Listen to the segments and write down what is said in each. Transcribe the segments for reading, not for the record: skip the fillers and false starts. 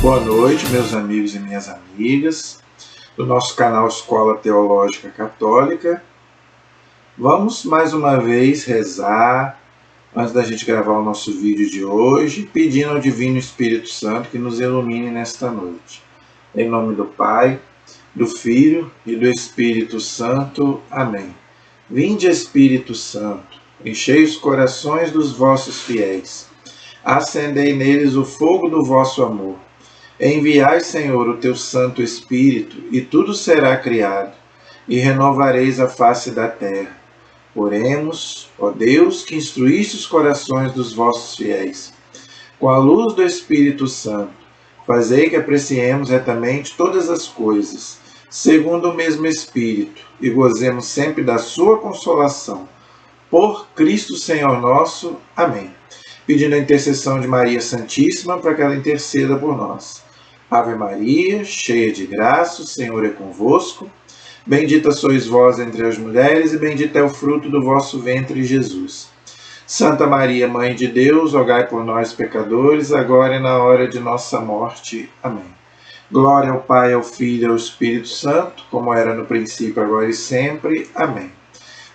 Boa noite, meus amigos e minhas amigas do nosso canal Escola Teológica Católica. Vamos mais uma vez rezar antes da gente gravar o nosso vídeo de hoje, pedindo ao Divino Espírito Santo que nos ilumine nesta noite. Em nome do Pai, do Filho e do Espírito Santo. Amém. Vinde, Espírito Santo, enchei os corações dos vossos fiéis, acendei neles o fogo do vosso amor. Enviai, Senhor, o teu Santo Espírito, e tudo será criado, e renovareis a face da terra. Oremos, ó Deus, que instruíste os corações dos vossos fiéis. Com a luz do Espírito Santo, fazei que apreciemos retamente todas as coisas, segundo o mesmo Espírito, e gozemos sempre da sua consolação. Por Cristo Senhor nosso. Amém. Pedindo a intercessão de Maria Santíssima para que ela interceda por nós. Ave Maria, cheia de graça, o Senhor é convosco. Bendita sois vós entre as mulheres, e bendito é o fruto do vosso ventre, Jesus. Santa Maria, Mãe de Deus, rogai por nós, pecadores, agora e na hora de nossa morte. Amém. Glória ao Pai, ao Filho e ao Espírito Santo, como era no princípio, agora e sempre. Amém.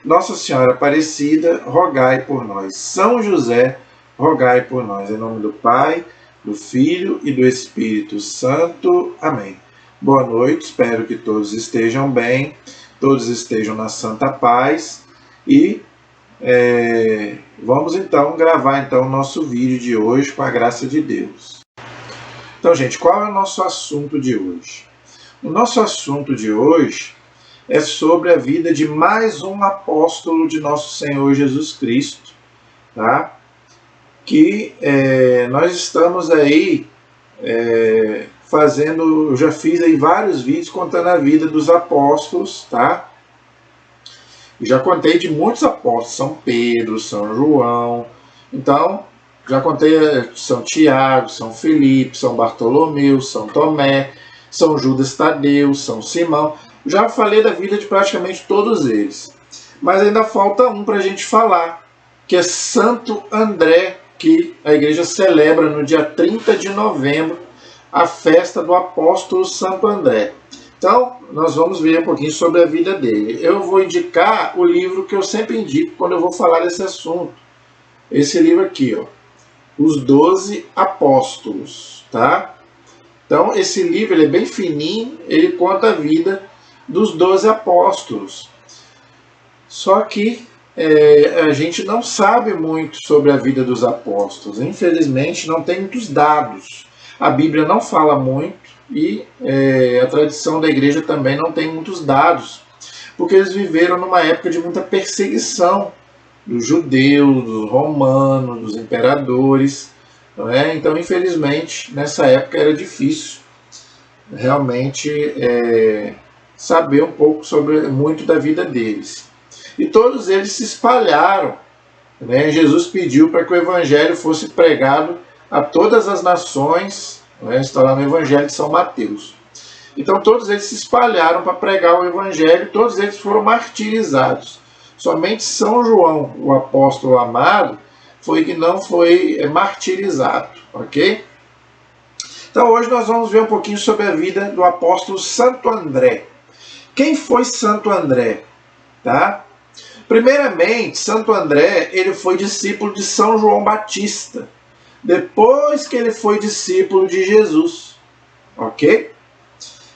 Nossa Senhora Aparecida, rogai por nós. São José, rogai por nós. Em nome do Pai, do Filho e do Espírito Santo. Amém. Boa noite, espero que todos estejam bem, todos estejam na santa paz e vamos então gravar o nosso vídeo de hoje com a graça de Deus. Então, gente, qual é o nosso assunto de hoje? O nosso assunto de hoje é sobre a vida de mais um apóstolo de nosso Senhor Jesus Cristo, tá? Que nós estamos aí fazendo, eu já fiz aí vários vídeos contando a vida dos apóstolos, tá? Já contei de muitos apóstolos, São Pedro, São João, então já contei São Tiago, São Felipe, São Bartolomeu, São Tomé, São Judas Tadeu, São Simão, já falei da vida de praticamente todos eles, mas ainda falta um para a gente falar, que é Santo André, que a igreja celebra no dia 30 de novembro, a festa do apóstolo Santo André. Então, nós vamos ver um pouquinho sobre a vida dele. Eu vou indicar o livro que eu sempre indico quando eu vou falar desse assunto. Esse livro aqui, ó, Os 12 Apóstolos, tá? Então, esse livro ele é bem fininho, ele conta a vida dos 12 apóstolos. Só que a gente não sabe muito sobre a vida dos apóstolos. Infelizmente, não tem muitos dados. A Bíblia não fala muito e a tradição da igreja também não tem muitos dados, porque eles viveram numa época de muita perseguição dos judeus, dos romanos, dos imperadores. Não é? Então, infelizmente, nessa época era difícil realmente saber um pouco sobre muito da vida deles. E todos eles se espalharam, né? Jesus pediu para que o evangelho fosse pregado a todas as nações, né? Está lá no Evangelho de São Mateus. Então todos eles se espalharam para pregar o evangelho, todos eles foram martirizados. Somente São João, o apóstolo amado, foi que não foi martirizado, ok? Então hoje nós vamos ver um pouquinho sobre a vida do apóstolo Santo André. Quem foi Santo André? Tá? Primeiramente, Santo André ele foi discípulo de São João Batista, depois que ele foi discípulo de Jesus, ok?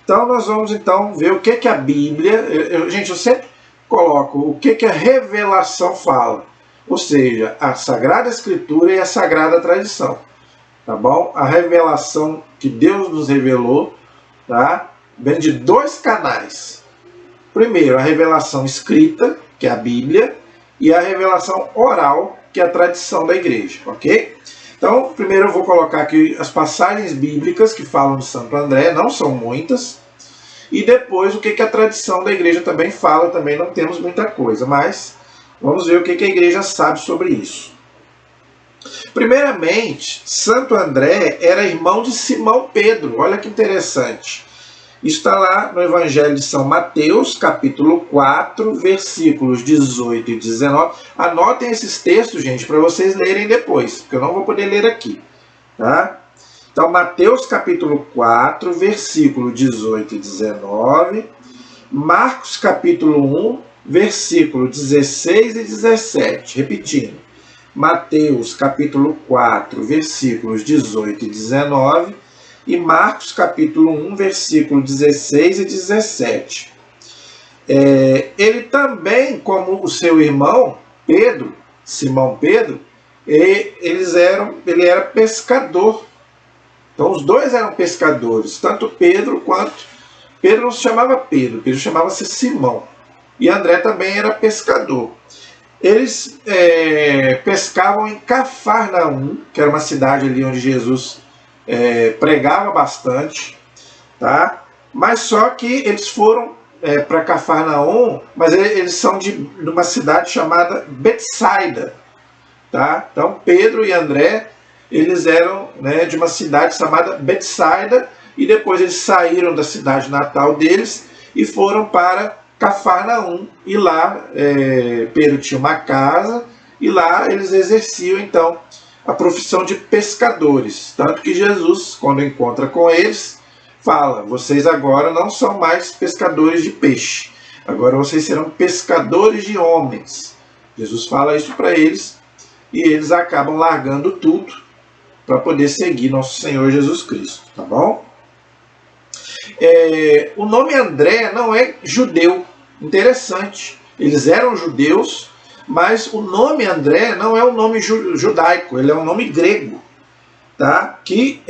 Então nós vamos ver o que a Bíblia, eu sempre coloco o que a revelação fala, ou seja, a Sagrada Escritura e a Sagrada Tradição, tá bom? A revelação que Deus nos revelou, tá? Vem de dois canais. Primeiro, a revelação escrita, que é a Bíblia, e a revelação oral, que é a tradição da igreja, ok? Então, primeiro eu vou colocar aqui as passagens bíblicas que falam de Santo André, não são muitas, e depois o que a tradição da igreja também fala, também não temos muita coisa, mas vamos ver o que a igreja sabe sobre isso. Primeiramente, Santo André era irmão de Simão Pedro, olha que interessante. Isso está lá no Evangelho de São Mateus, capítulo 4, versículos 18 e 19. Anotem esses textos, gente, para vocês lerem depois, porque eu não vou poder ler aqui. Tá? Então, Mateus capítulo 4, versículo 18 e 19, Marcos capítulo 1, versículo 16 e 17. Repetindo, Mateus capítulo 4, versículos 18 e 19, e Marcos capítulo 1, versículo 16 e 17. Ele também, como o seu irmão, Pedro, Simão Pedro, ele era pescador. Então os dois eram pescadores, tanto Pedro quanto... Pedro não se chamava Pedro, Pedro chamava-se Simão. E André também era pescador. Eles pescavam em Cafarnaum, que era uma cidade ali onde Jesus pregava bastante, tá? Mas só que eles foram para Cafarnaum, mas eles são de uma cidade chamada Betsaida, tá? Então Pedro e André, eles eram, né, de uma cidade chamada Betsaida, e depois eles saíram da cidade natal deles e foram para Cafarnaum, e lá Pedro tinha uma casa, e lá eles exerciam então a profissão de pescadores. Tanto que Jesus, quando encontra com eles, fala: vocês agora não são mais pescadores de peixe, agora vocês serão pescadores de homens. Jesus fala isso para eles, e eles acabam largando tudo para poder seguir nosso Senhor Jesus Cristo, tá bom? O nome André não é judeu. Interessante. Eles eram judeus, mas o nome André não é um nome judaico, ele é um nome grego, tá? Que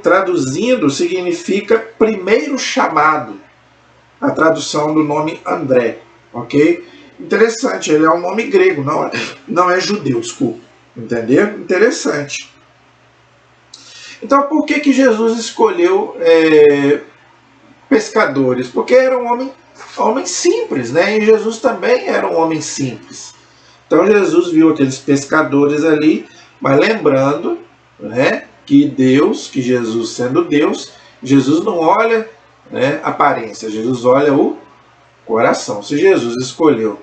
traduzindo significa primeiro chamado. A tradução do nome André, ok? Interessante, ele é um nome grego, não é judeu, desculpa. Entendeu? Interessante. Então, por que Jesus escolheu pescadores? Porque era um homem simples, né? E Jesus também era um homem simples. Então, Jesus viu aqueles pescadores ali, mas lembrando, né, que Jesus sendo Deus, Jesus não olha, né, aparência, Jesus olha o coração. Se Jesus escolheu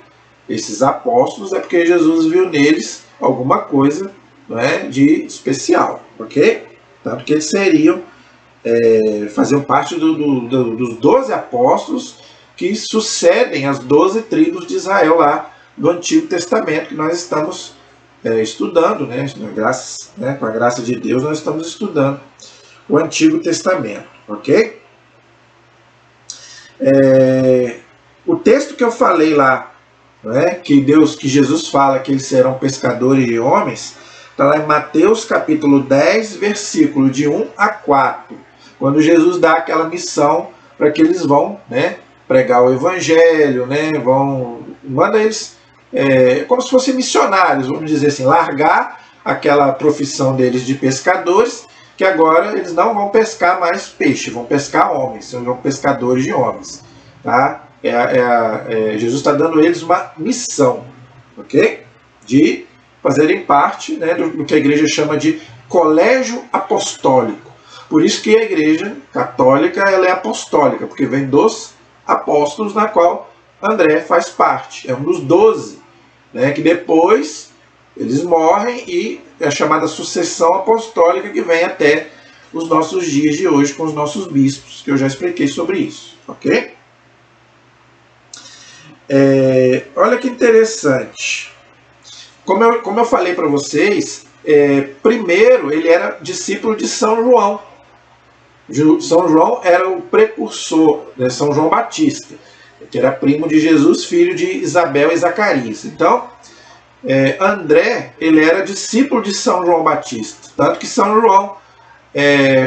esses apóstolos, é porque Jesus viu neles alguma coisa, né, de especial, ok? Tanto que eles faziam parte dos 12 apóstolos que sucedem as 12 tribos de Israel lá do Antigo Testamento, que nós estamos estudando, né? Com a graça de Deus, nós estamos estudando o Antigo Testamento, ok? O texto que eu falei lá, né, que Jesus fala que eles serão pescadores de homens, está lá em Mateus capítulo 10, versículo de 1 a 4, quando Jesus dá aquela missão para que eles vão, né, pregar o evangelho, né, manda eles como se fossem missionários, vamos dizer assim, largar aquela profissão deles de pescadores, que agora eles não vão pescar mais peixe, vão pescar homens, são pescadores de homens, tá? Jesus está dando a eles uma missão, ok? De fazerem parte, né, do que a igreja chama de colégio apostólico. Por isso que a igreja católica ela é apostólica, porque vem dos apóstolos, na qual André faz parte. É um dos 12, né, que depois eles morrem, e é a chamada sucessão apostólica, que vem até os nossos dias de hoje com os nossos bispos, que eu já expliquei sobre isso, ok? Olha que interessante. Como eu falei para vocês, primeiro ele era discípulo de São João. São João era o precursor, né, São João Batista, que era primo de Jesus, filho de Isabel e Zacarias. Então, André, ele era discípulo de São João Batista. Tanto que São João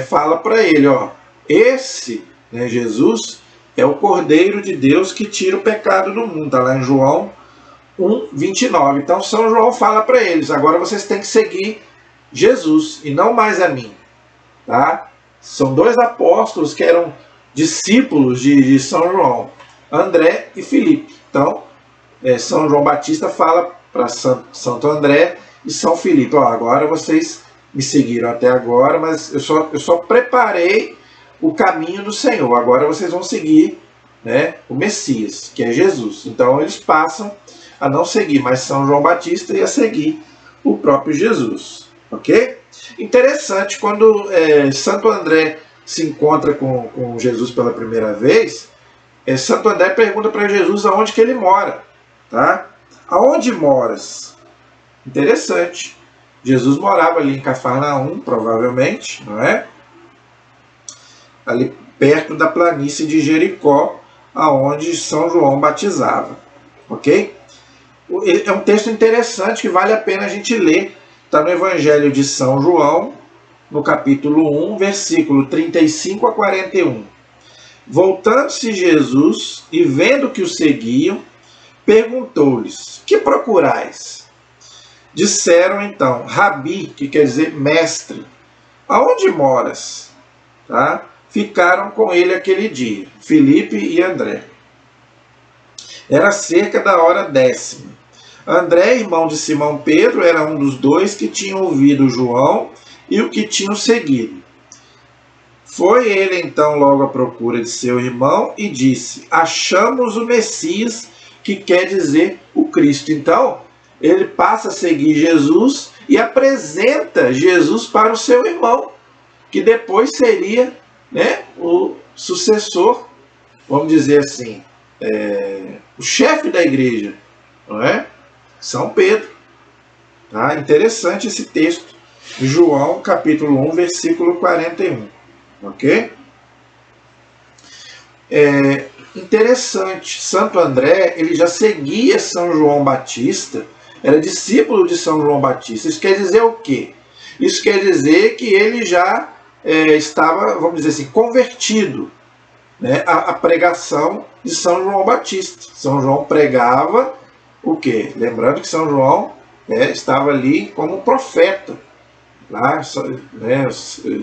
fala para ele, ó, esse, né, Jesus, é o Cordeiro de Deus que tira o pecado do mundo. Está lá em João 1, 29. Então São João fala para eles: agora vocês têm que seguir Jesus e não mais a mim. Tá? São 2 apóstolos que eram discípulos de São João, André e Filipe. Então São João Batista fala para Santo André e São Filipe: ó, agora vocês me seguiram até agora, mas eu só preparei o caminho do Senhor. Agora vocês vão seguir, né, o Messias, que é Jesus. Então eles passam a não seguir mais São João Batista e a seguir o próprio Jesus, ok? Interessante, quando Santo André se encontra com Jesus pela primeira vez, Santo André pergunta para Jesus aonde que ele mora. Tá? Aonde moras? Interessante. Jesus morava ali em Cafarnaum, provavelmente, não é? Ali perto da planície de Jericó, aonde São João batizava. Ok? É um texto interessante que vale a pena a gente ler. Está no Evangelho de São João, no capítulo 1, versículo 35 a 41. Voltando-se Jesus e vendo que o seguiam, perguntou-lhes: que procurais? Disseram então: Rabi, que quer dizer mestre, aonde moras? Tá? Ficaram com ele aquele dia, Filipe e André. Era cerca da hora 10ª. André, irmão de Simão Pedro, era um dos dois que tinham ouvido João e o que tinham seguido. Foi ele então logo à procura de seu irmão e disse: achamos o Messias, que quer dizer o Cristo. Então, ele passa a seguir Jesus e apresenta Jesus para o seu irmão, que depois seria, né, o sucessor, vamos dizer assim, o chefe da igreja, não é? São Pedro. Tá? Interessante esse texto. João, capítulo 1, versículo 41. Ok? Interessante. Santo André, ele já seguia São João Batista, era discípulo de São João Batista. Isso quer dizer o quê? Isso quer dizer que ele já estava, vamos dizer assim, convertido, né, à pregação de São João Batista. São João pregava o quê? Lembrando que São João estava ali como profeta. Lá, né,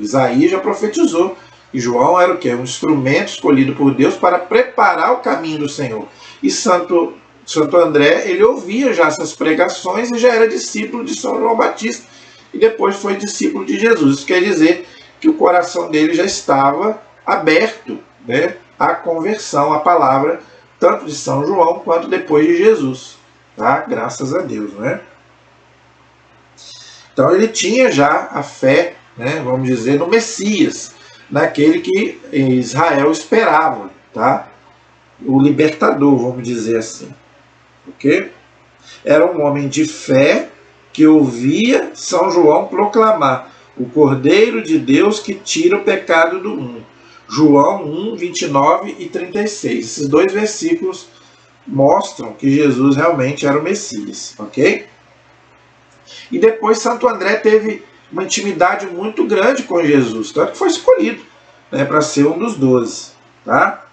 Isaías já profetizou. E João era o quê? Um instrumento escolhido por Deus para preparar o caminho do Senhor. E Santo André, ele ouvia já essas pregações e já era discípulo de São João Batista. E depois foi discípulo de Jesus. Isso quer dizer que o coração dele já estava aberto, né, à conversão, à palavra, tanto de São João quanto depois de Jesus. Tá? Graças a Deus, né? Então ele tinha já a fé, né, vamos dizer, no Messias, naquele que Israel esperava, tá? O libertador, vamos dizer assim. Ok? Era um homem de fé que ouvia São João proclamar: o Cordeiro de Deus que tira o pecado do mundo. João 1, 29 e 36. Esses dois versículos mostram que Jesus realmente era o Messias. Ok? E depois Santo André teve uma intimidade muito grande com Jesus, tanto que foi escolhido, né, para ser um dos 12. Tá?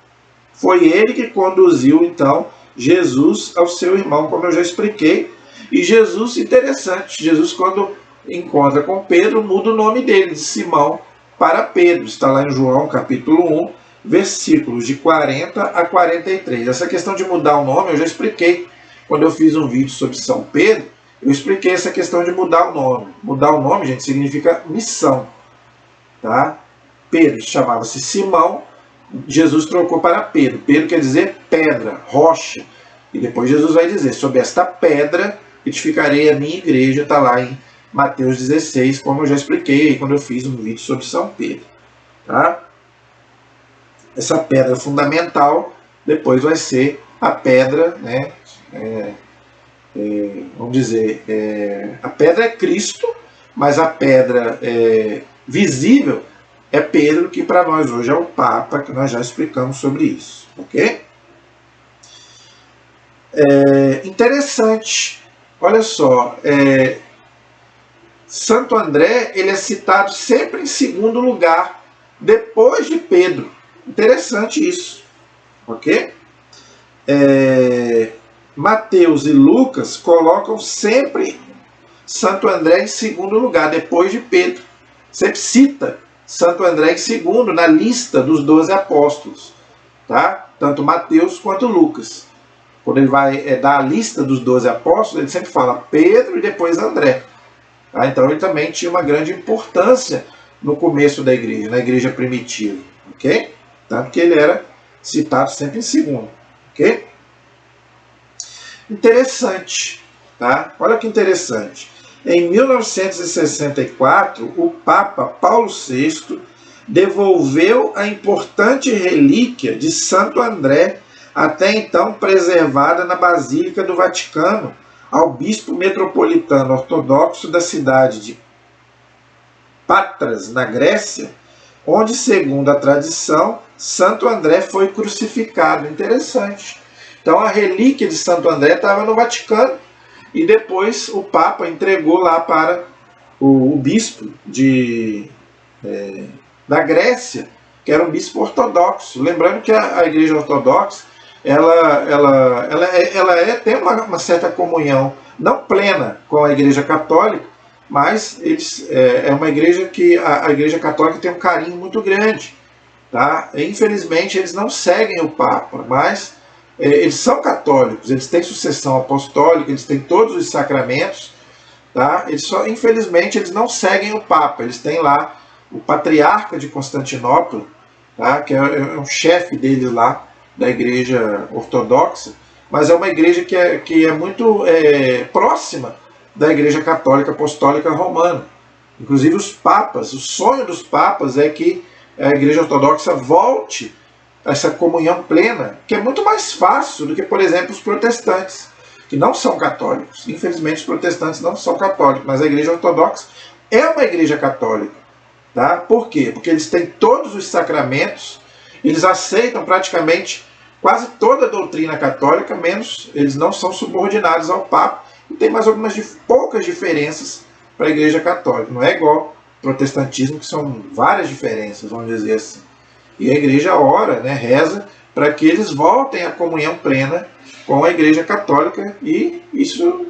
Foi ele que conduziu, então, Jesus ao seu irmão, como eu já expliquei. E Jesus, interessante, Jesus, quando encontra com Pedro, muda o nome dele, de Simão para Pedro. Está lá em João, capítulo 1, versículos de 40 a 43. Essa questão de mudar o nome, eu já expliquei quando eu fiz um vídeo sobre São Pedro. Eu expliquei essa questão de mudar o nome. Mudar o nome, gente, significa missão. Tá? Pedro chamava-se Simão, Jesus trocou para Pedro. Pedro quer dizer pedra, rocha. E depois Jesus vai dizer: sobre esta pedra edificarei a minha igreja. Está lá em Mateus 16, como eu já expliquei quando eu fiz um vídeo sobre São Pedro. Tá? Essa pedra fundamental depois vai ser a pedra, né? Vamos dizer, a pedra é Cristo, mas a pedra visível é Pedro, que para nós hoje é o Papa, que nós já explicamos sobre isso. Ok? Interessante. Olha só, Santo André, ele é citado sempre em segundo lugar, depois de Pedro. Interessante isso. Ok? Mateus e Lucas colocam sempre Santo André em segundo lugar, depois de Pedro. Sempre cita Santo André em segundo na lista dos 12 apóstolos. Tá? Tanto Mateus quanto Lucas. Quando ele vai dar a lista dos 12 apóstolos, ele sempre fala Pedro e depois André. Tá? Então ele também tinha uma grande importância no começo da igreja, na igreja primitiva. Ok? Tanto que ele era citado sempre em segundo. Ok? Interessante, tá? Olha que interessante. Em 1964, o Papa Paulo VI devolveu a importante relíquia de Santo André, até então preservada na Basílica do Vaticano, ao bispo metropolitano ortodoxo da cidade de Patras, na Grécia, onde, segundo a tradição, Santo André foi crucificado. Interessante. Então a relíquia de Santo André estava no Vaticano e depois o Papa entregou lá para o bispo da Grécia, que era um bispo ortodoxo. Lembrando que a Igreja Ortodoxa tem uma certa comunhão, não plena, com a Igreja Católica, mas é uma igreja que a Igreja Católica tem um carinho muito grande. Tá? Infelizmente, eles não seguem o Papa, mas eles são católicos, eles têm sucessão apostólica, eles têm todos os sacramentos. Tá? Infelizmente, eles não seguem o Papa. Eles têm lá o Patriarca de Constantinopla, tá? Que é um chefe deles lá, da Igreja Ortodoxa, mas é uma igreja que é muito próxima da Igreja Católica Apostólica Romana. Inclusive os papas, o sonho dos papas é que a Igreja Ortodoxa volte a essa comunhão plena, que é muito mais fácil do que, por exemplo, os protestantes, que não são católicos. Infelizmente os protestantes não são católicos, mas a Igreja Ortodoxa é uma igreja católica. Tá? Por quê? Porque eles têm todos os sacramentos, eles aceitam praticamente quase toda a doutrina católica, menos eles não são subordinados ao Papa, e tem mais algumas poucas diferenças para a Igreja Católica. Não é igual ao protestantismo, que são várias diferenças, vamos dizer assim. E a Igreja ora, né, reza, para que eles voltem à comunhão plena com a Igreja Católica, e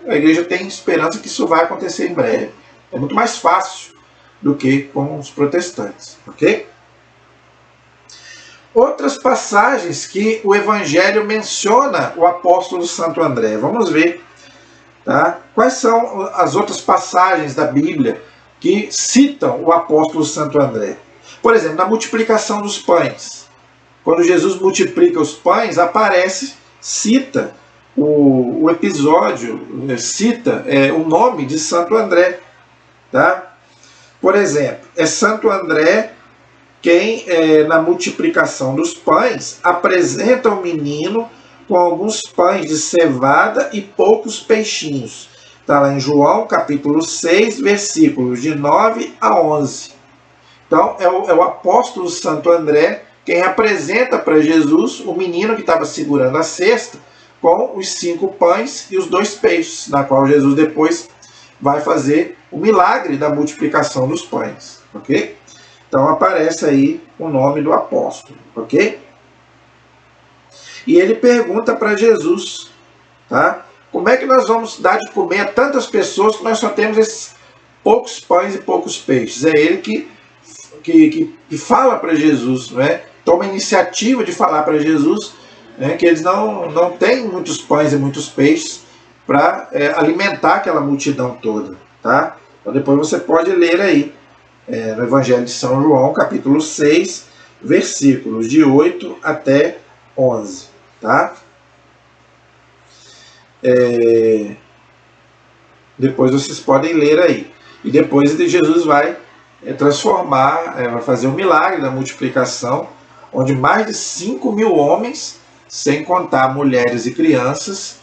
a Igreja tem esperança que isso vai acontecer em breve. É muito mais fácil do que com os protestantes, ok? Outras passagens que o Evangelho menciona o apóstolo Santo André. Vamos ver, tá? Quais são as outras passagens da Bíblia que citam o apóstolo Santo André? Por exemplo, na multiplicação dos pães. Quando Jesus multiplica os pães, cita o episódio, cita o nome de Santo André. Tá? Por exemplo, é Santo André quem, na multiplicação dos pães, apresenta o menino com alguns pães de cevada e poucos peixinhos. Está lá em João, capítulo 6, versículos de 9 a 11. Então, é o apóstolo Santo André quem apresenta para Jesus o menino que estava segurando a cesta com os 5 pães e os 2 peixes, na qual Jesus depois vai fazer o milagre da multiplicação dos pães. Ok? Então aparece aí o nome do apóstolo, ok? E ele pergunta para Jesus, tá? Como é que nós vamos dar de comer a tantas pessoas que nós só temos esses poucos pães e poucos peixes? É ele que fala para Jesus, né? Toma a iniciativa de falar para Jesus, né, que eles não têm muitos pães e muitos peixes para alimentar aquela multidão toda, tá? Então depois você pode ler aí, no Evangelho de São João, capítulo 6, versículos de 8 até 11. Tá? Depois vocês podem ler aí. E depois Jesus vai transformar, vai fazer o milagre da multiplicação, onde mais de 5.000 homens, sem contar mulheres e crianças,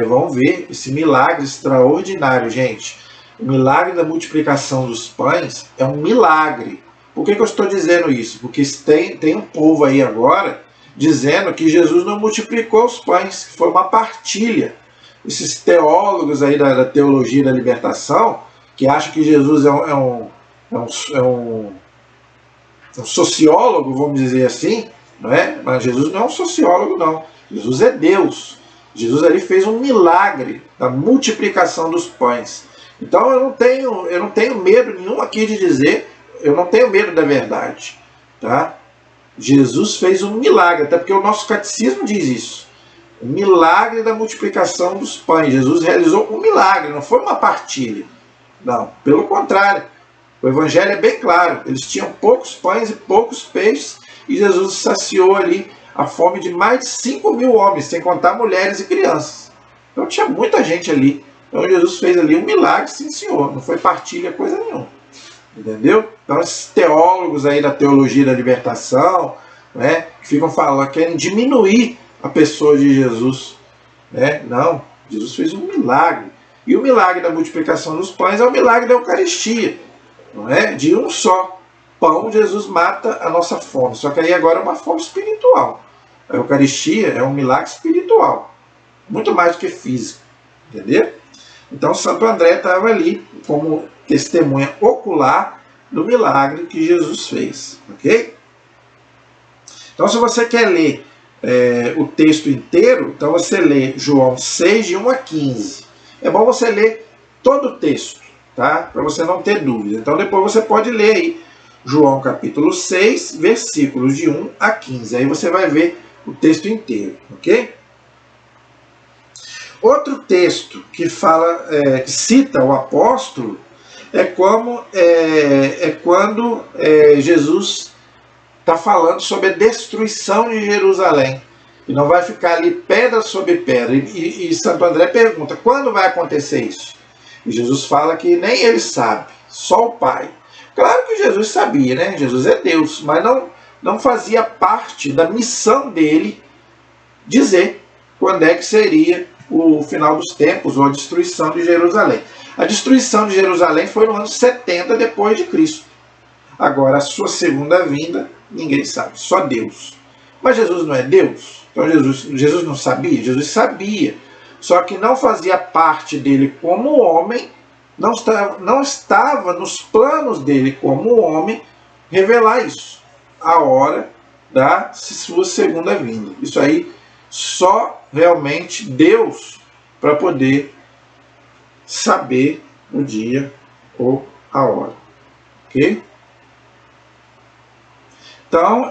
vão ver esse milagre extraordinário, gente. O milagre da multiplicação dos pães é um milagre. Por que eu estou dizendo isso? Porque tem um povo aí agora dizendo que Jesus não multiplicou os pães, que foi uma partilha. Esses teólogos aí da teologia da libertação, que acham que Jesus é um sociólogo, vamos dizer assim, não é? Mas Jesus não é um sociólogo, não. Jesus é Deus. Jesus ali fez um milagre da multiplicação dos pães. Então eu não tenho medo nenhum aqui de dizer, eu não tenho medo da verdade. Tá? Jesus fez um milagre, até porque o nosso catecismo diz isso. O milagre da multiplicação dos pães. Jesus realizou um milagre, não foi uma partilha. Não, pelo contrário. O Evangelho é bem claro. Eles tinham poucos pães e poucos peixes, e Jesus saciou ali a fome de mais de 5.000 homens, sem contar mulheres e crianças. Então tinha muita gente ali Então Jesus fez ali um milagre, sim senhor, não foi partilha coisa nenhuma. Entendeu? Então esses teólogos aí da teologia da libertação, né, que ficam falando, querem diminuir a pessoa de Jesus. Né? Não, Jesus fez um milagre. E o milagre da multiplicação dos pães é o milagre da Eucaristia. Não é? De um só pão, Jesus mata a nossa fome. Só que aí agora é uma fome espiritual. A Eucaristia é um milagre espiritual. Muito mais do que físico. Entendeu? Então Santo André estava ali como testemunha ocular do milagre que Jesus fez. Ok? Então se você quer ler o texto inteiro, então você lê João 6, de 1 a 15. É bom você ler todo o texto, tá? Para você não ter dúvida. Então depois você pode ler aí João capítulo 6, versículos de 1 a 15. Aí você vai ver o texto inteiro, ok? Outro texto que fala, que cita o apóstolo é quando Jesus está falando sobre a destruição de Jerusalém. E não vai ficar ali pedra sobre pedra. E Santo André pergunta, quando vai acontecer isso? E Jesus fala que nem ele sabe, só o Pai. Claro que Jesus sabia, né? Jesus é Deus, mas não fazia parte da missão dele dizer quando é que seria o final dos tempos ou a destruição de Jerusalém. A destruição de Jerusalém foi no ano 70 depois de Cristo. Agora, a sua segunda vinda, ninguém sabe, só Deus. Mas Jesus não é Deus? Então Jesus não sabia? Jesus sabia. Só que não fazia parte dele como homem, não estava nos planos dele como homem revelar isso. A hora da sua segunda vinda. Isso aí só realmente Deus para poder saber o dia ou a hora. Ok? Então,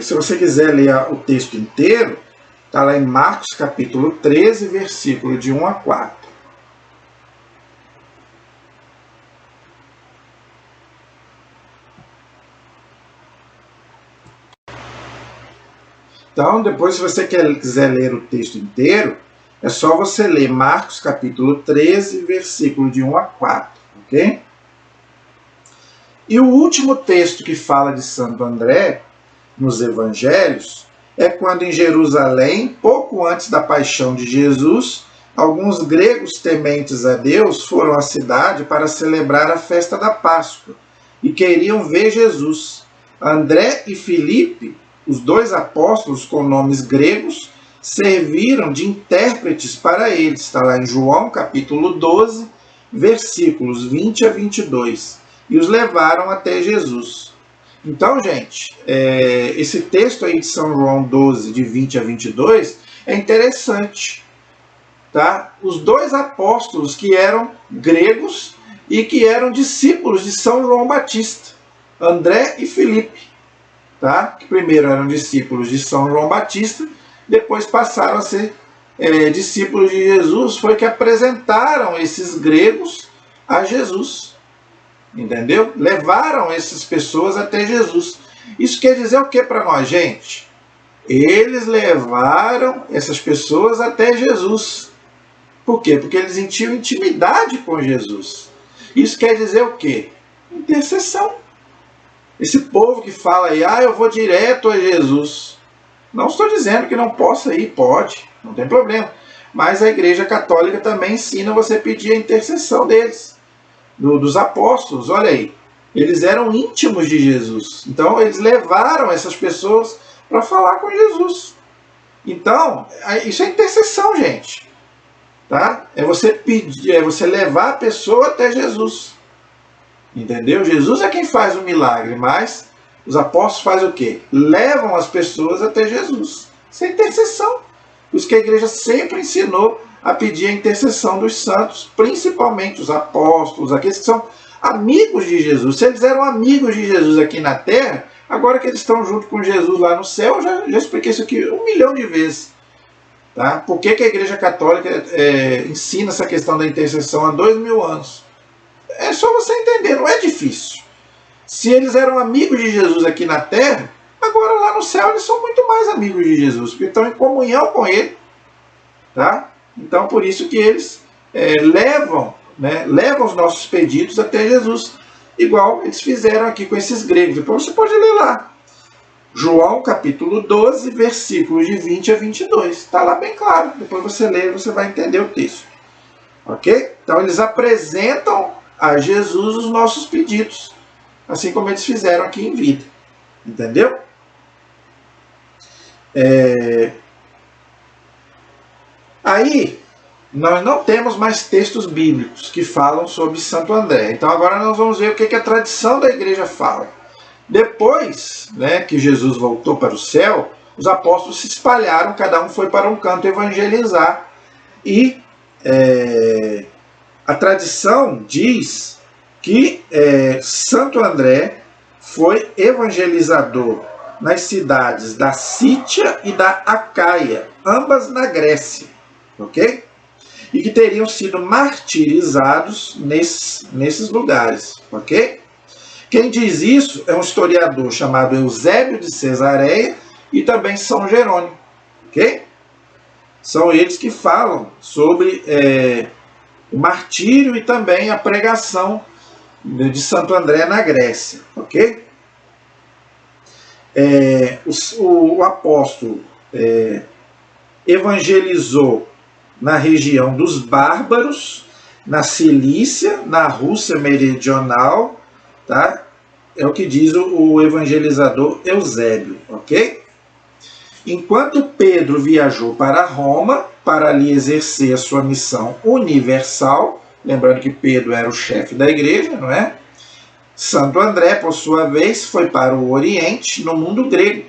se você quiser ler o texto inteiro, está lá em Marcos capítulo 13, versículo de 1 a 4. Então, depois, se você quiser ler o texto inteiro, é só você ler Marcos capítulo 13, versículo de 1 a 4. Ok? E o último texto que fala de Santo André, nos Evangelhos, é quando em Jerusalém, pouco antes da paixão de Jesus, alguns gregos tementes a Deus foram à cidade para celebrar a festa da Páscoa e queriam ver Jesus. André e Filipe, os dois apóstolos com nomes gregos, serviram de intérpretes para eles. Está lá em João capítulo 12, versículos 20 a 22. E os levaram até Jesus. Então, gente, esse texto aí de São João 12, de 20 a 22, é interessante. Tá? Os dois apóstolos que eram gregos e que eram discípulos de São João Batista, André e Filipe. Tá? Que primeiro eram discípulos de São João Batista, depois passaram a ser discípulos de Jesus, foi que apresentaram esses gregos a Jesus. Entendeu? Levaram essas pessoas até Jesus. Isso quer dizer o que para nós, gente? Eles levaram essas pessoas até Jesus. Por quê? Porque eles tinham intimidade com Jesus. Isso quer dizer o quê? Intercessão. Esse povo que fala aí, eu vou direto a Jesus. Não estou dizendo que não possa ir, pode, não tem problema. Mas a Igreja Católica também ensina você pedir a intercessão deles. Dos apóstolos, olha aí, eles eram íntimos de Jesus, então eles levaram essas pessoas para falar com Jesus. Então, isso é intercessão, gente, tá? É você pedir, é você levar a pessoa até Jesus, entendeu? Jesus é quem faz o milagre, mas os apóstolos fazem o quê? Levam as pessoas até Jesus. Isso é intercessão. Por isso que a igreja sempre ensinou a pedir a intercessão dos santos, principalmente os apóstolos, aqueles que são amigos de Jesus. Se eles eram amigos de Jesus aqui na terra, agora que eles estão junto com Jesus lá no céu, já expliquei isso aqui 1 milhão de vezes. Tá? Por que a Igreja Católica ensina essa questão da intercessão há 2000 anos? É só você entender, não é difícil. Se eles eram amigos de Jesus aqui na terra, agora lá no céu eles são muito mais amigos de Jesus, porque estão em comunhão com ele. Tá? Então, por isso que eles levam os nossos pedidos até Jesus, igual eles fizeram aqui com esses gregos. Depois você pode ler lá. João capítulo 12, versículos de 20 a 22. Está lá bem claro. Depois você lê e você vai entender o texto. Ok? Então eles apresentam a Jesus os nossos pedidos, assim como eles fizeram aqui em vida. Entendeu? Aí, nós não temos mais textos bíblicos que falam sobre Santo André. Então agora nós vamos ver o que a tradição da igreja fala. Depois, que Jesus voltou para o céu, os apóstolos se espalharam, cada um foi para um canto evangelizar. E a tradição diz que Santo André foi evangelizador nas cidades da Sítia e da Acaia, ambas na Grécia, ok? E que teriam sido martirizados nesses lugares, ok? Quem diz isso é um historiador chamado Eusébio de Cesareia e também São Jerônimo, ok? São eles que falam sobre o martírio e também a pregação de Santo André na Grécia, ok? O apóstolo evangelizou na região dos bárbaros, na Cilícia, na Rússia meridional, tá? É o que diz o evangelizador Eusébio, ok? Enquanto Pedro viajou para Roma para ali exercer a sua missão universal, lembrando que Pedro era o chefe da igreja, não é? Santo André, por sua vez, foi para o Oriente, no mundo grego.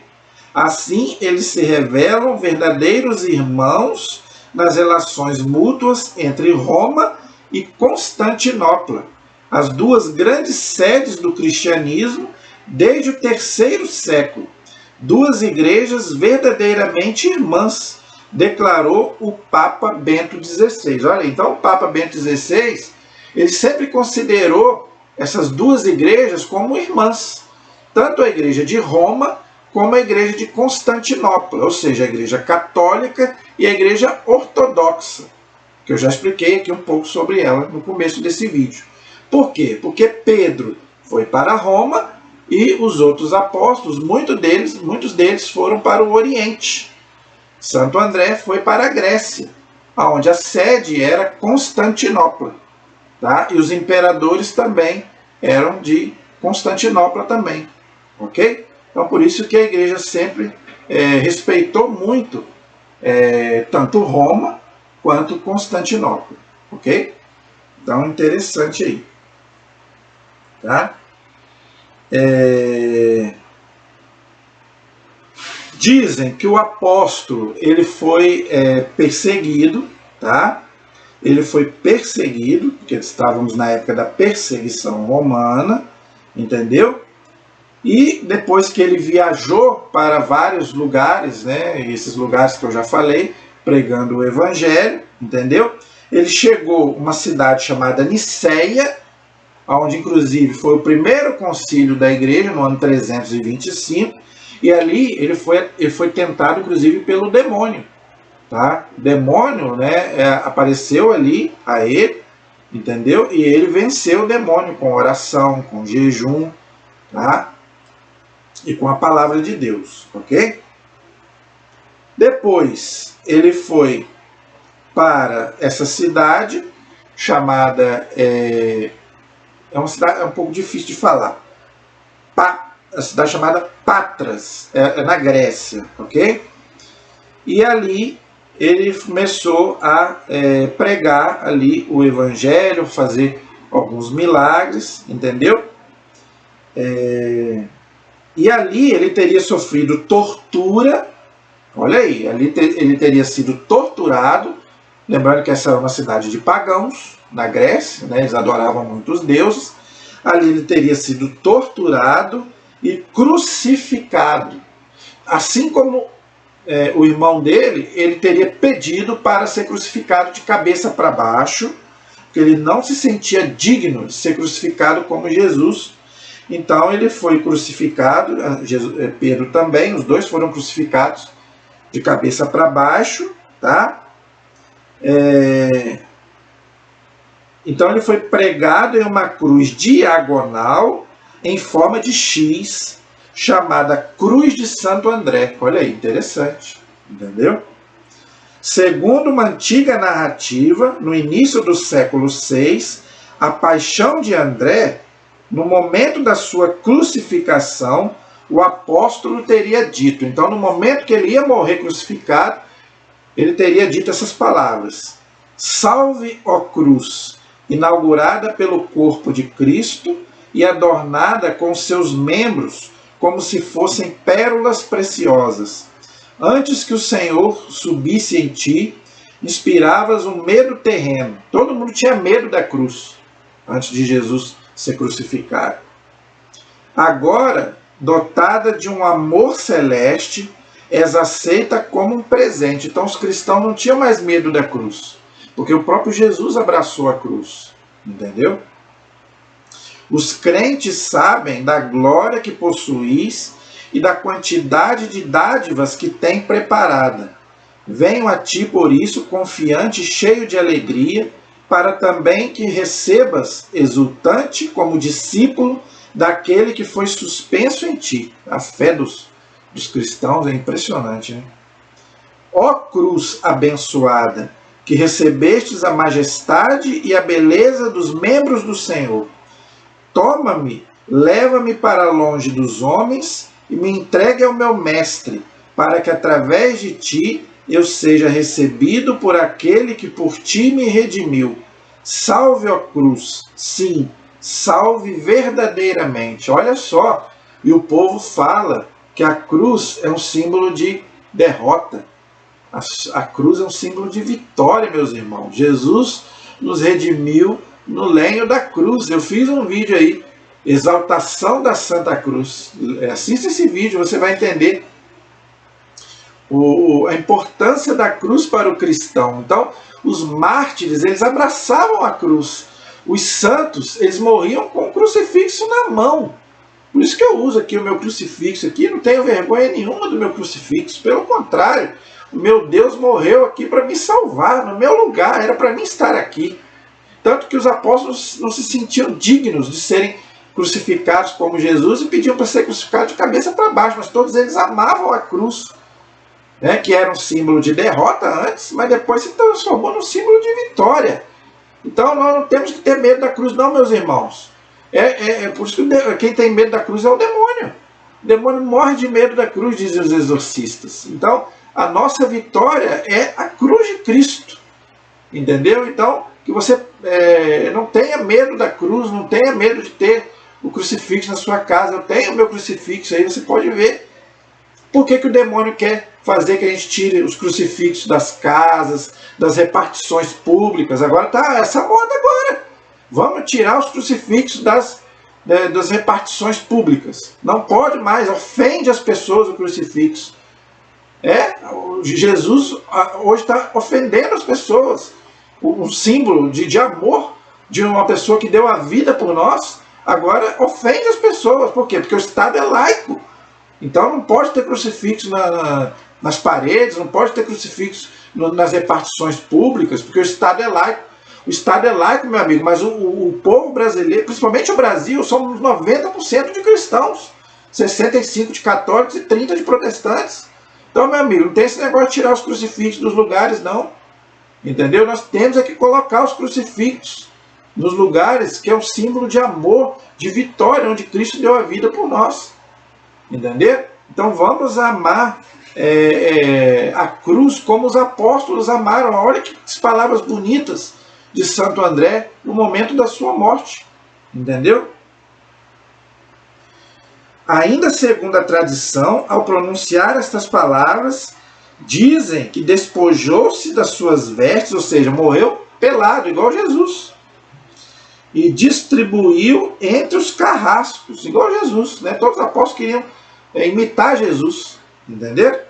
Assim, eles se revelam verdadeiros irmãos nas relações mútuas entre Roma e Constantinopla, as duas grandes sedes do cristianismo desde o terceiro século. Duas igrejas verdadeiramente irmãs, declarou o Papa Bento XVI. Olha, então o Papa Bento XVI, ele sempre considerou essas duas igrejas como irmãs, tanto a igreja de Roma como a igreja de Constantinopla, ou seja, a igreja católica e a igreja ortodoxa, que eu já expliquei aqui um pouco sobre ela no começo desse vídeo. Por quê? Porque Pedro foi para Roma e os outros apóstolos, muitos deles foram para o Oriente. Santo André foi para a Grécia, onde a sede era Constantinopla. Tá? E os imperadores também eram de Constantinopla também. Ok? Então, por isso que a igreja sempre respeitou muito tanto Roma quanto Constantinopla. Ok? Então, interessante aí. Tá? Dizem que o apóstolo ele foi perseguido, tá? Ele foi perseguido, porque estávamos na época da perseguição romana, entendeu? E depois que ele viajou para vários lugares, esses lugares que eu já falei, pregando o evangelho, entendeu? Ele chegou a uma cidade chamada Niceia, onde inclusive foi o primeiro concílio da igreja, no ano 325, e ali ele foi tentado inclusive pelo demônio. Tá? O demônio apareceu ali a ele, entendeu? E ele venceu o demônio com oração, com jejum, tá? E com a palavra de Deus, ok? Depois ele foi para essa cidade chamada, é uma cidade um pouco difícil de falar, a cidade chamada Patras, na Grécia, ok? E ali ele começou a pregar ali o evangelho, fazer alguns milagres, entendeu? E ali ele teria sofrido tortura, olha aí, ali ele teria sido torturado, lembrando que essa era uma cidade de pagãos, na Grécia, eles adoravam muitos deuses, ali ele teria sido torturado e crucificado, assim como o irmão dele, ele teria pedido para ser crucificado de cabeça para baixo, porque ele não se sentia digno de ser crucificado como Jesus. Então ele foi crucificado, Pedro também, os dois foram crucificados de cabeça para baixo, tá? Então ele foi pregado em uma cruz diagonal em forma de X, chamada Cruz de Santo André. Olha aí, interessante. Entendeu? Segundo uma antiga narrativa, no início do século VI, a paixão de André, no momento da sua crucificação, o apóstolo teria dito. Então, no momento que ele ia morrer crucificado, ele teria dito essas palavras: Salve, ó cruz, inaugurada pelo corpo de Cristo e adornada com seus membros como se fossem pérolas preciosas. Antes que o Senhor subisse em ti, inspiravas um medo terreno. Todo mundo tinha medo da cruz antes de Jesus ser crucificado. Agora, dotada de um amor celeste, és aceita como um presente. Então os cristãos não tinham mais medo da cruz, porque o próprio Jesus abraçou a cruz. Entendeu? Os crentes sabem da glória que possuís e da quantidade de dádivas que tem preparada. Venho a ti, por isso, confiante e cheio de alegria, para também que recebas, exultante, como discípulo daquele que foi suspenso em ti. A fé dos cristãos é impressionante, né? Ó cruz abençoada, que recebestes a majestade e a beleza dos membros do Senhor. Toma-me, leva-me para longe dos homens e me entregue ao meu mestre, para que através de ti eu seja recebido por aquele que por ti me redimiu. Salve, ó cruz, sim, salve verdadeiramente. Olha só, e o povo fala que a cruz é um símbolo de derrota. A cruz é um símbolo de vitória, meus irmãos. Jesus nos redimiu no lenho da cruz. Eu fiz um vídeo aí, Exaltação da Santa Cruz. Assista esse vídeo, você vai entender a importância da cruz para o cristão. Então, os mártires, eles abraçavam a cruz. Os santos, eles morriam com o crucifixo na mão. Por isso que eu uso aqui o meu crucifixo aqui, não tenho vergonha nenhuma do meu crucifixo. Pelo contrário, o meu Deus morreu aqui para me salvar, no meu lugar, era para mim estar aqui. Tanto que os apóstolos não se sentiam dignos de serem crucificados como Jesus e pediam para ser crucificados de cabeça para baixo, mas todos eles amavam a cruz, né, que era um símbolo de derrota antes, mas depois se transformou num símbolo de vitória. Então nós não temos que ter medo da cruz, não, meus irmãos. Por isso que quem tem medo da cruz é o demônio. O demônio morre de medo da cruz, dizem os exorcistas. Então a nossa vitória é a cruz de Cristo. Entendeu? Então, que você não tenha medo da cruz, não tenha medo de ter o crucifixo na sua casa. Eu tenho o meu crucifixo aí, você pode ver. Por que o demônio quer fazer que a gente tire os crucifixos das casas, das repartições públicas? Agora tá essa moda agora. Vamos tirar os crucifixos das repartições públicas. Não pode mais, ofende as pessoas o crucifixo. Jesus hoje está ofendendo as pessoas. Um símbolo de amor de uma pessoa que deu a vida por nós, agora ofende as pessoas. Por quê? Porque o Estado é laico. Então não pode ter crucifixo nas paredes, não pode ter crucifixo nas repartições públicas, porque o Estado é laico. O Estado é laico, meu amigo, mas o povo brasileiro, principalmente o Brasil, somos 90% de cristãos, 65% de católicos e 30% de protestantes. Então, meu amigo, não tem esse negócio de tirar os crucifixos dos lugares, não. Entendeu? Nós temos que colocar os crucifixos nos lugares que é um símbolo de amor, de vitória, onde Cristo deu a vida por nós. Entendeu? Então vamos amar a cruz como os apóstolos amaram. Olha que palavras bonitas de Santo André no momento da sua morte. Entendeu? Ainda segundo a tradição, ao pronunciar estas palavras, dizem que despojou-se das suas vestes, ou seja, morreu pelado, igual Jesus. E distribuiu entre os carrascos, igual Jesus. Né? Todos os apóstolos queriam imitar Jesus. Entendeu?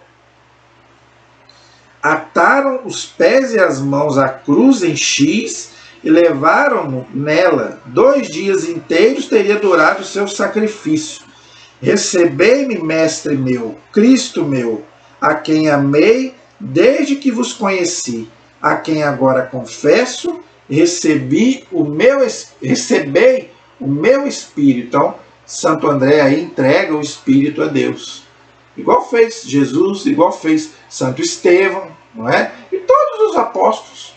Ataram os pés e as mãos à cruz em X e levaram-no nela. 2 dias inteiros teria durado o seu sacrifício. Recebei-me, mestre meu, Cristo meu, a quem amei desde que vos conheci, a quem agora confesso recebei o meu Espírito. Então, Santo André aí entrega o Espírito a Deus. Igual fez Jesus, igual fez Santo Estevão, não é? E todos os apóstolos,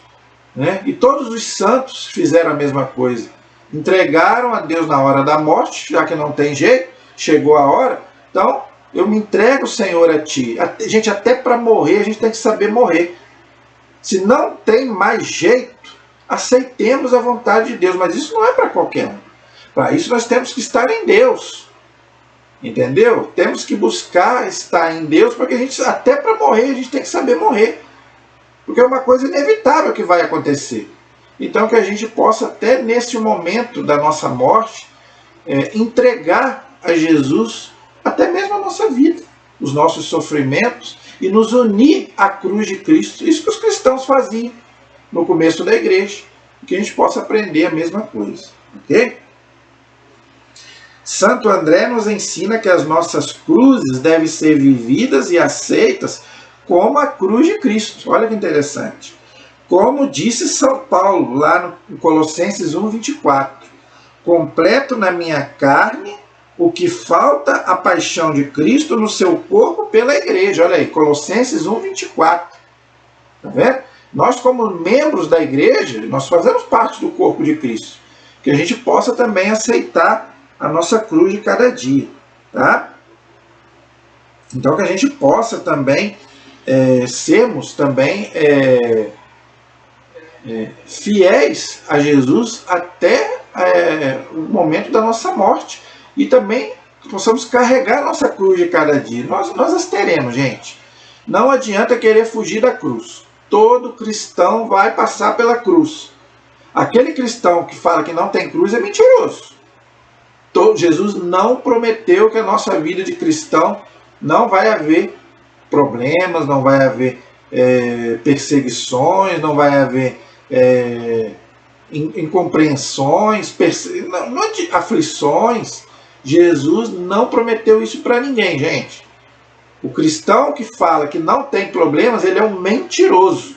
né? E todos os santos fizeram a mesma coisa. Entregaram a Deus na hora da morte, já que não tem jeito, chegou a hora. Então, eu me entrego, Senhor, a Ti. Gente, até para morrer, a gente tem que saber morrer. Se não tem mais jeito, aceitemos a vontade de Deus. Mas isso não é para qualquer um. Para isso nós temos que estar em Deus. Entendeu? Temos que buscar estar em Deus, porque a gente, até para morrer, a gente tem que saber morrer. Porque é uma coisa inevitável que vai acontecer. Então que a gente possa, até nesse momento da nossa morte, entregar a Jesus até mesmo a nossa vida, os nossos sofrimentos, e nos unir à cruz de Cristo. Isso que os cristãos faziam no começo da igreja. Que a gente possa aprender a mesma coisa. Ok? Santo André nos ensina que as nossas cruzes devem ser vividas e aceitas como a cruz de Cristo. Olha que interessante. Como disse São Paulo, lá no Colossenses 1,24. Completo na minha carne o que falta a paixão de Cristo no seu corpo pela igreja. Olha aí, Colossenses 1,24. Tá vendo? Nós, como membros da igreja, nós fazemos parte do corpo de Cristo. Que a gente possa também aceitar a nossa cruz de cada dia. Tá? Então que a gente possa também sermos também fiéis a Jesus até o momento da nossa morte. E também possamos carregar a nossa cruz de cada dia. Nós as teremos, gente. Não adianta querer fugir da cruz. Todo cristão vai passar pela cruz. Aquele cristão que fala que não tem cruz é mentiroso. Jesus não prometeu que a nossa vida de cristão não vai haver problemas, não vai haver perseguições, não vai haver incompreensões, aflições. Jesus não prometeu isso para ninguém, gente. O cristão que fala que não tem problemas, ele é um mentiroso.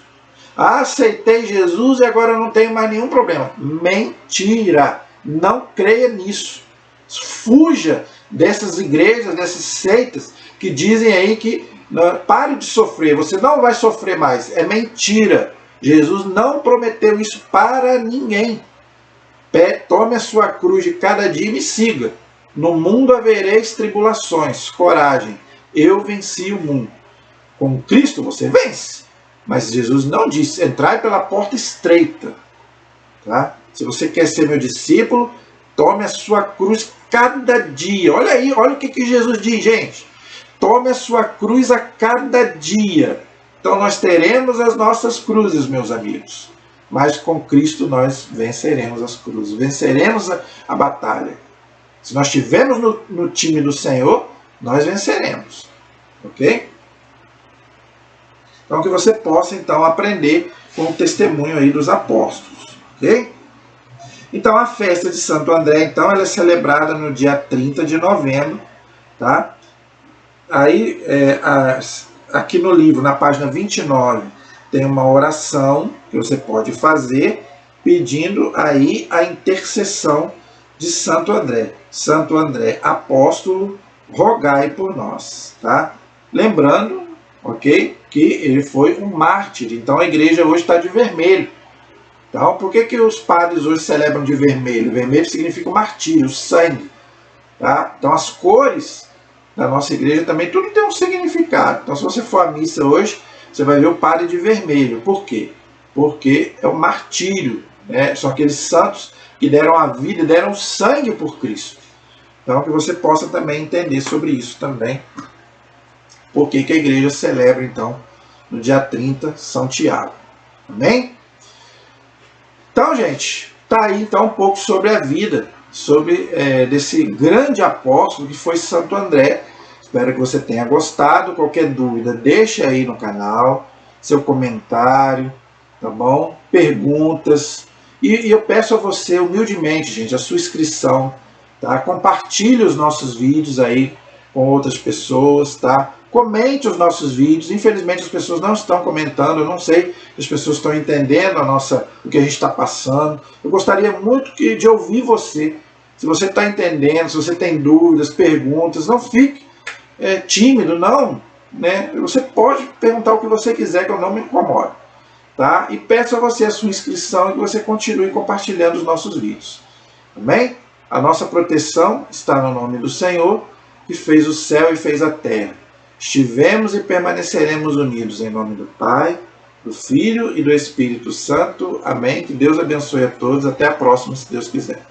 Aceitei Jesus e agora não tenho mais nenhum problema. Mentira! Não creia nisso. Fuja dessas igrejas, dessas seitas que dizem aí que pare de sofrer, você não vai sofrer mais. É mentira. Jesus não prometeu isso para ninguém. Tome a sua cruz de cada dia e me siga. No mundo havereis tribulações. Coragem. Eu venci o mundo. Com Cristo você vence. Mas Jesus não disse, entrai pela porta estreita. Tá? Se você quer ser meu discípulo, tome a sua cruz cada dia. Olha aí, olha o que Jesus diz, gente. Tome a sua cruz a cada dia. Então nós teremos as nossas cruzes, meus amigos. Mas com Cristo nós venceremos as cruzes. Venceremos a batalha. Se nós estivermos no time do Senhor, nós venceremos. Ok? Então que você possa então aprender com o testemunho aí dos apóstolos. Ok? Então a festa de Santo André, então, ela é celebrada no dia 30 de novembro. Tá? Aí, aqui no livro, na página 29, tem uma oração que você pode fazer pedindo aí a intercessão de Santo André. Santo André, apóstolo, rogai por nós. Tá? Lembrando, ok, que ele foi um mártir. Então a igreja hoje está de vermelho. Então, por que os padres hoje celebram de vermelho? Vermelho significa o martírio, o sangue. Tá? Então as cores da nossa igreja também, tudo tem um significado. Então se você for à missa hoje, você vai ver o padre de vermelho. Por quê? Porque é o martírio. Né? São aqueles santos que deram a vida, deram sangue por Cristo. Então que você possa também entender sobre isso também. Por que a igreja celebra então no dia 30 São Tiago. Amém? Então, gente, tá aí então um pouco sobre a vida, sobre desse grande apóstolo que foi Santo André. Espero que você tenha gostado. Qualquer dúvida, deixe aí no canal, seu comentário, tá bom? Perguntas. E eu peço a você, humildemente, gente, a sua inscrição, tá? Compartilhe os nossos vídeos aí com outras pessoas, tá? Comente os nossos vídeos. Infelizmente as pessoas não estão comentando. Eu não sei se as pessoas estão entendendo o que a gente está passando. Eu gostaria muito de ouvir você. Se você está entendendo, se você tem dúvidas, perguntas, não fique tímido, não. Né? Você pode perguntar o que você quiser, que eu não me incomodo. Tá? E peço a você a sua inscrição e que você continue compartilhando os nossos vídeos. Amém? A nossa proteção está no nome do Senhor, que fez o céu e fez a terra. Estivemos e permaneceremos unidos em nome do Pai, do Filho e do Espírito Santo. Amém? Que Deus abençoe a todos. Até a próxima, se Deus quiser.